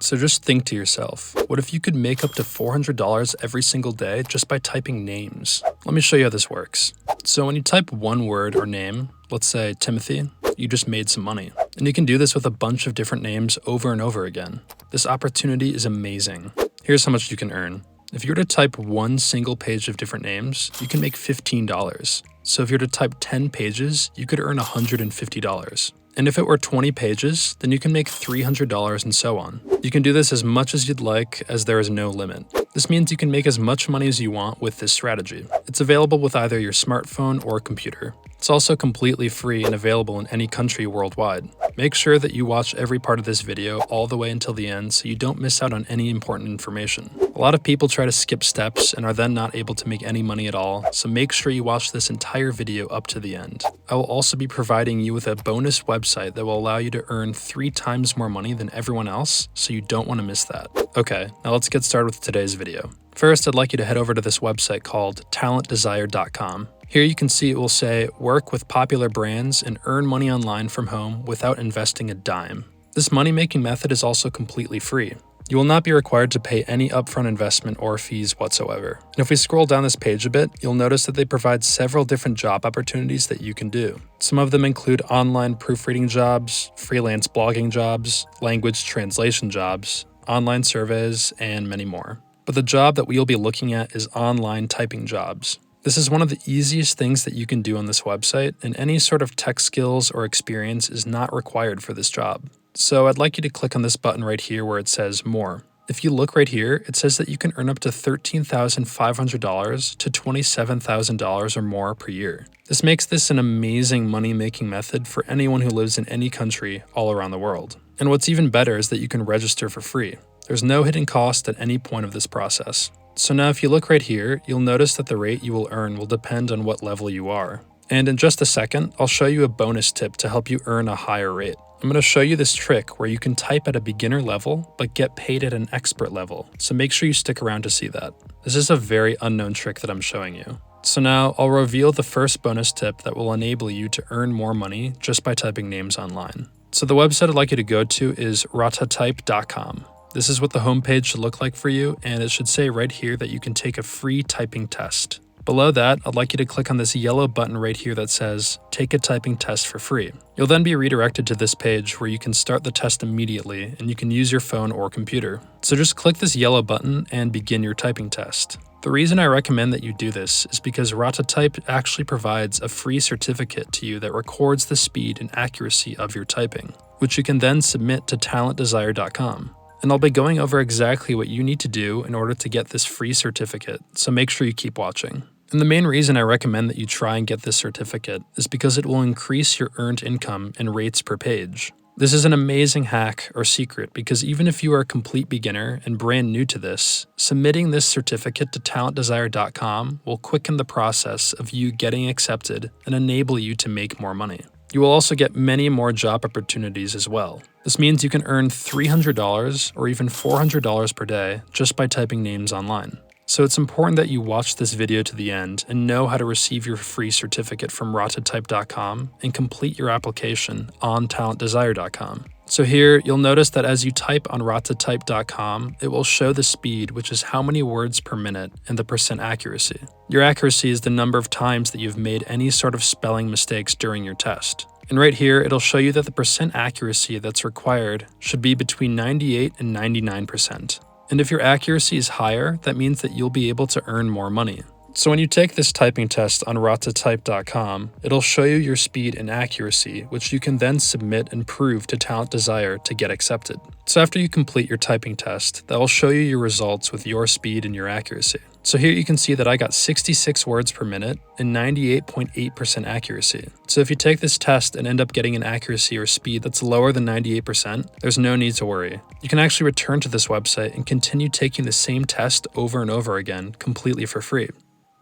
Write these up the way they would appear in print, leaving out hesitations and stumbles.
So just think to yourself, what if you could make up to $400 every single day just by typing names? Let me show you how this works. So when you type one word or name, let's say Timothy, you just made some money. And you can do this with a bunch of different names over and over again. This opportunity is amazing. Here's how much you can earn. If you were to type one single page of different names, you can make $15. So if you were to type 10 pages, you could earn $150. And if it were 20 pages, then you can make $300 and so on. You can do this as much as you'd like, as there is no limit. This means you can make as much money as you want with this strategy. It's available with either your smartphone or computer. It's also completely free and available in any country worldwide. Make sure that you watch every part of this video all the way until the end so you don't miss out on any important information. A lot of people try to skip steps and are then not able to make any money at all, so make sure you watch this entire video up to the end. I will also be providing you with a bonus website that will allow you to earn 3 times more money than everyone else, so you don't want to miss that. Okay, now let's get started with today's video. First, I'd like you to head over to this website called talentdesire.com. Here you can see it will say, work with popular brands and earn money online from home without investing a dime. This money-making method is also completely free. You will not be required to pay any upfront investment or fees whatsoever. And if we scroll down this page a bit, you'll notice that they provide several different job opportunities that you can do. Some of them include online proofreading jobs, freelance blogging jobs, language translation jobs, online surveys, and many more. But the job that we'll be looking at is online typing jobs. This is one of the easiest things that you can do on this website, and any sort of tech skills or experience is not required for this job. So I'd like you to click on this button right here where it says More. If you look right here, it says that you can earn up to $13,500 to $27,000 or more per year. This makes this an amazing money-making method for anyone who lives in any country all around the world. And what's even better is that you can register for free. There's no hidden cost at any point of this process. So now if you look right here, you'll notice that the rate you will earn will depend on what level you are. And in just a second, I'll show you a bonus tip to help you earn a higher rate. I'm going to show you this trick where you can type at a beginner level, but get paid at an expert level. So make sure you stick around to see that. This is a very unknown trick that I'm showing you. So now I'll reveal the first bonus tip that will enable you to earn more money just by typing names online. So the website I'd like you to go to is ratatype.com. This is what the homepage should look like for you, and it should say right here that you can take a free typing test. Below that, I'd like you to click on this yellow button right here that says, Take a typing test for free. You'll then be redirected to this page where you can start the test immediately, and you can use your phone or computer. So just click this yellow button and begin your typing test. The reason I recommend that you do this is because Ratatype actually provides a free certificate to you that records the speed and accuracy of your typing, which you can then submit to talentdesire.com. And I'll be going over exactly what you need to do in order to get this free certificate, so make sure you keep watching. And the main reason I recommend that you try and get this certificate is because it will increase your earned income and rates per page. This is an amazing hack or secret because even if you are a complete beginner and brand new to this, submitting this certificate to talentdesire.com will quicken the process of you getting accepted and enable you to make more money. You will also get many more job opportunities as well. This means you can earn $300 or even $400 per day just by typing names online. So it's important that you watch this video to the end and know how to receive your free certificate from ratatype.com and complete your application on talentdesire.com. So here, you'll notice that as you type on ratatype.com, it will show the speed, which is how many words per minute, and the percent accuracy. Your accuracy is the number of times that you've made any sort of spelling mistakes during your test. And right here, it'll show you that the percent accuracy that's required should be between 98 and 99%. And if your accuracy is higher, that means that you'll be able to earn more money. So when you take this typing test on ratatype.com, it'll show you your speed and accuracy, which you can then submit and prove to Talent Desire to get accepted. So after you complete your typing test, that will show you your results with your speed and your accuracy. So here you can see that I got 66 words per minute and 98.8% accuracy. So if you take this test and end up getting an accuracy or speed that's lower than 98%, there's no need to worry. You can actually return to this website and continue taking the same test over and over again completely for free.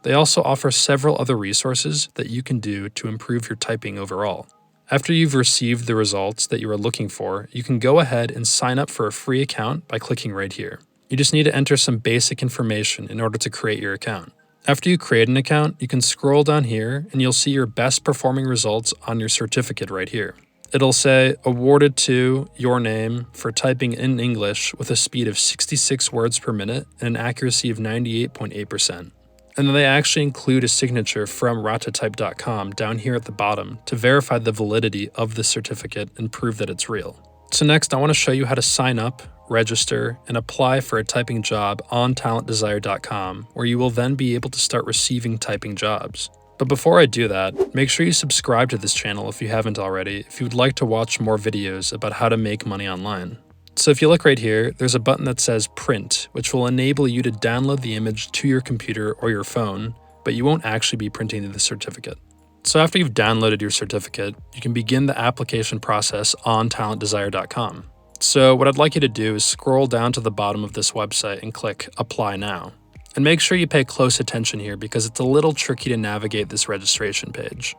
They also offer several other resources that you can do to improve your typing overall. After you've received the results that you are looking for, you can go ahead and sign up for a free account by clicking right here. You just need to enter some basic information in order to create your account. After you create an account, you can scroll down here and you'll see your best performing results on your certificate right here. It'll say awarded to your name for typing in English with a speed of 66 words per minute and an accuracy of 98.8%. And then they actually include a signature from ratatype.com down here at the bottom to verify the validity of the certificate and prove that it's real. So next, I want to show you how to sign up, register, and apply for a typing job on talentdesire.com, where you will then be able to start receiving typing jobs. But before I do that, make sure you subscribe to this channel if you haven't already, if you would like to watch more videos about how to make money online. So if you look right here, there's a button that says print, which will enable you to download the image to your computer or your phone, but you won't actually be printing the certificate. So after you've downloaded your certificate, you can begin the application process on talentdesire.com. So what I'd like you to do is scroll down to the bottom of this website and click Apply Now. And make sure you pay close attention here because it's a little tricky to navigate this registration page.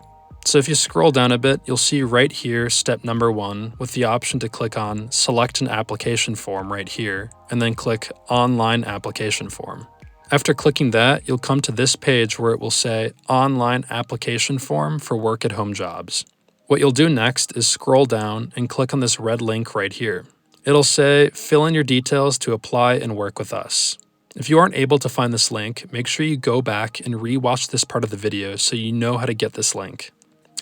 So if you scroll down a bit, you'll see right here step number 1 with the option to click on Select an application form right here, and then click Online Application Form. After clicking that, you'll come to this page where it will say Online Application Form for Work at Home Jobs. What you'll do next is scroll down and click on this red link right here. It'll say fill in your details to apply and work with us. If you aren't able to find this link, make sure you go back and re-watch this part of the video so you know how to get this link.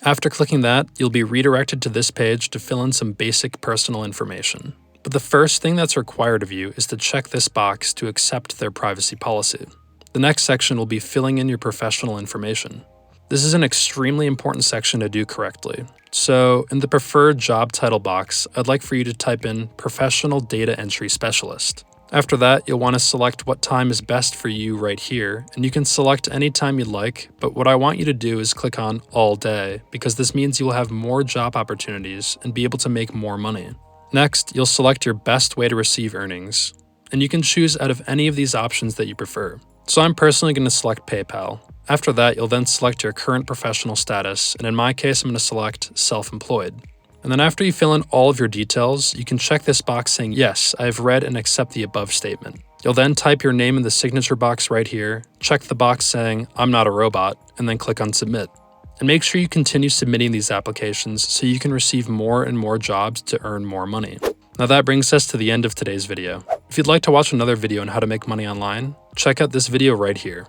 After clicking that, you'll be redirected to this page to fill in some basic personal information. But the first thing that's required of you is to check this box to accept their privacy policy. The next section will be filling in your professional information. This is an extremely important section to do correctly. So in the preferred job title box, I'd like for you to type in Professional Data Entry Specialist. After that, you'll want to select what time is best for you right here, and you can select any time you'd like, but what I want you to do is click on All Day, because this means you will have more job opportunities and be able to make more money. Next, you'll select your best way to receive earnings, and you can choose out of any of these options that you prefer. So I'm personally going to select PayPal. After that, you'll then select your current professional status, and in my case, I'm going to select Self-Employed. And then after you fill in all of your details, you can check this box saying, yes, I have read and accept the above statement. You'll then type your name in the signature box right here, check the box saying, I'm not a robot, and then click on Submit. And make sure you continue submitting these applications so you can receive more and more jobs to earn more money. Now that brings us to the end of today's video. If you'd like to watch another video on how to make money online, check out this video right here.